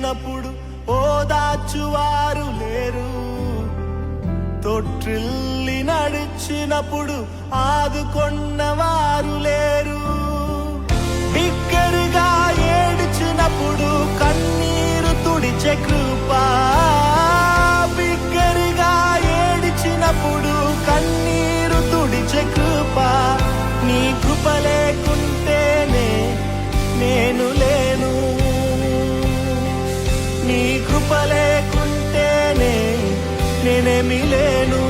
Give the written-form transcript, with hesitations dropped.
లేనప్పుడు ఓదార్చువారు లేరు, తొట్టిల్లి నడిచినప్పుడు ఆదుకొన్నవారు లేరు, బిగ్గరగా ఏడ్చినప్పుడు కన్నీరు తుడిచే కృప, బిగ్గరగా ఏడ్చినప్పుడు కన్నీరు తుడిచే కృప, నీ కృప లేకుంటేనే నేను లేను, నీ కృప లేకుంటేనే నేనేమి లేను.